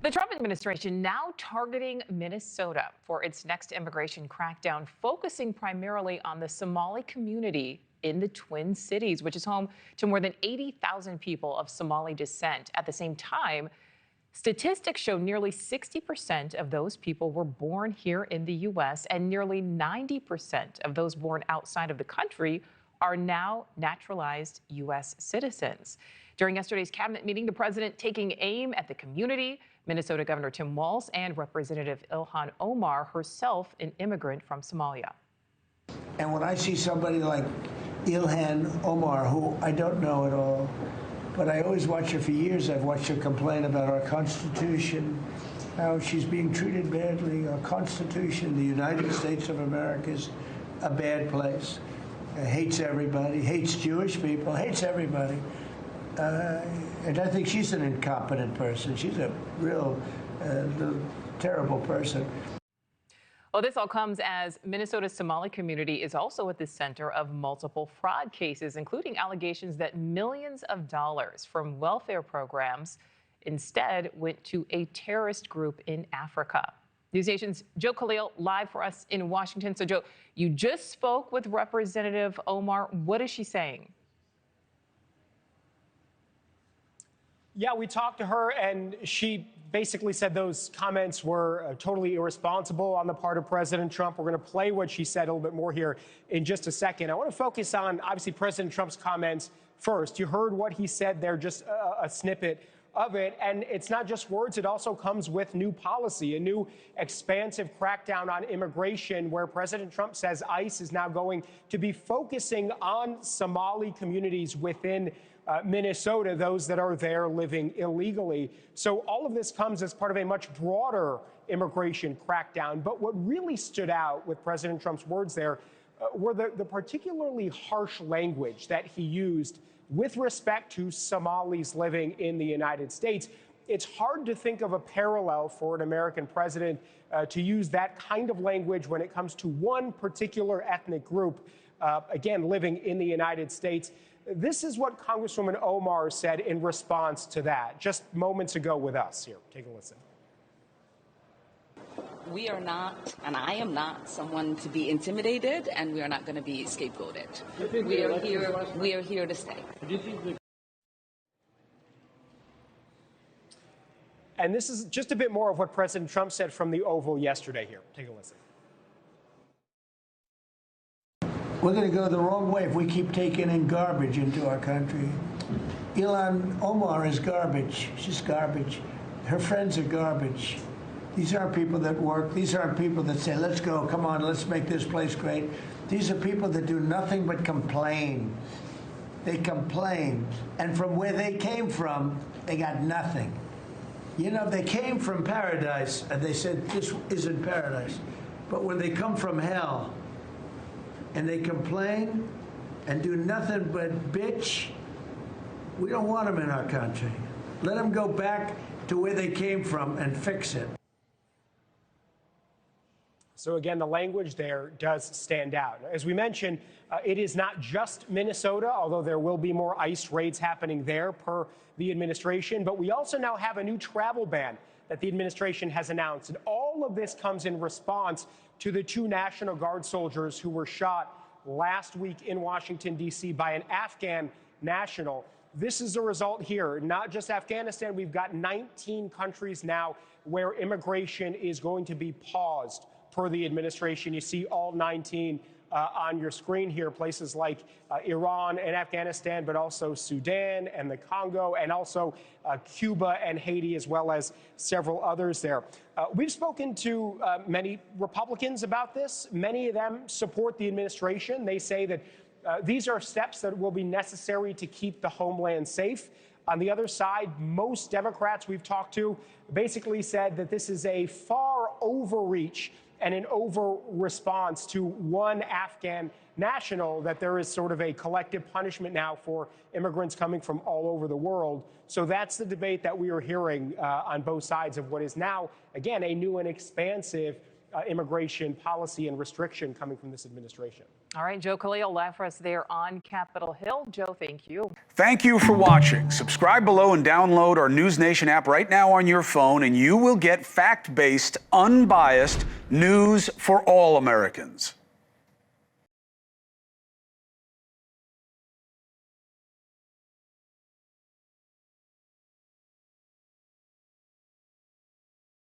The Trump administration now targeting Minnesota for its next immigration crackdown, focusing primarily on the Somali community in the Twin Cities, which is home to more than 80,000 people of Somali descent. At the same time, statistics show nearly 60% of those people were born here in the U.S., and nearly 90% of those born outside of the country are now naturalized U.S. citizens. During yesterday's cabinet meeting, the president taking aim at the community, Minnesota Governor Tim Walz and Representative Ilhan Omar, herself an immigrant from Somalia. And when I see somebody like Ilhan Omar, who I don't know at all, but I always watch her for years. I've watched her complain about our Constitution, how she's being treated badly. Our Constitution, the United States of America, is a bad place. Hates everybody, hates Jewish people, hates everybody. And I think she's an incompetent person. She's a real terrible person. Well, this all comes as Minnesota's Somali community is also at the center of multiple fraud cases, including allegations that millions of dollars from welfare programs instead went to a terrorist group in Africa. NewsNation's Khalil live for us in Washington. So, Joe, you just spoke with Representative Omar. What is she saying? Yeah, we talked to her, and she basically said those comments were totally irresponsible on the part of President Trump. We're going to play what she said a little bit more here in just a second. I want to focus on, obviously, President Trump's comments first. You heard what he said there, just a snippet of it. And it's not just words. It also comes with new policy, a new expansive crackdown on immigration, where President Trump says ICE is now going to be focusing on Somali communities within Minnesota, those that are there living illegally. So all of this comes as part of a much broader immigration crackdown. But what really stood out with President Trump's words there were the particularly harsh language that he used with respect to Somalis living in the United States. It's hard to think of a parallel for an American president to use that kind of language when it comes to one particular ethnic group, again, living in the United States. This is what Congresswoman Omar said in response to that just moments ago with us. Here, take a listen. We are not, and I am not, someone to be intimidated, and we are not going to be scapegoated. We are here to stay. And this is just a bit more of what President Trump said from the Oval yesterday. Here, take a listen. We're going to go the wrong way if we keep taking in garbage into our country. Ilhan Omar is garbage. She's garbage. Her friends are garbage. These aren't people that work. These aren't people that say, let's go, come on, let's make this place great. These are people that do nothing but complain. They complain. And from where they came from, they got nothing. You know, they came from paradise, and they said, this isn't paradise. But when they come from hell, and they complain and do nothing but bitch, we don't want them in our country. Let them go back to where they came from and fix it. So again, the language there does stand out. As we mentioned, it is not just Minnesota, although there will be more ICE raids happening there per the administration. But we also now have a new travel ban that the administration has announced. And all of this comes in response to the 2 National Guard soldiers who were shot last week in Washington, D.C. by an Afghan national. This is a result here, not just Afghanistan. We've got 19 countries now where immigration is going to be paused per the administration. You see all 19 on your screen here, places like Iran and Afghanistan, but also Sudan and the Congo, and also Cuba and Haiti, as well as several others there. We've spoken to many Republicans about this. Many of them support the administration. They say that these are steps that will be necessary to keep the homeland safe. On the other side, most Democrats we've talked to basically said that this is a far overreach and an over-response to one Afghan national, that there is sort of a collective punishment now for immigrants coming from all over the world. So that's the debate that we are hearing on both sides of what is now, again, a new and expansive immigration policy and restriction coming from this administration. All right, Joe Khalil live for us there on Capitol Hill. Joe, thank you. Thank you for watching. Subscribe below and download our NewsNation app right now on your phone, and you will get fact-based, unbiased news for all Americans.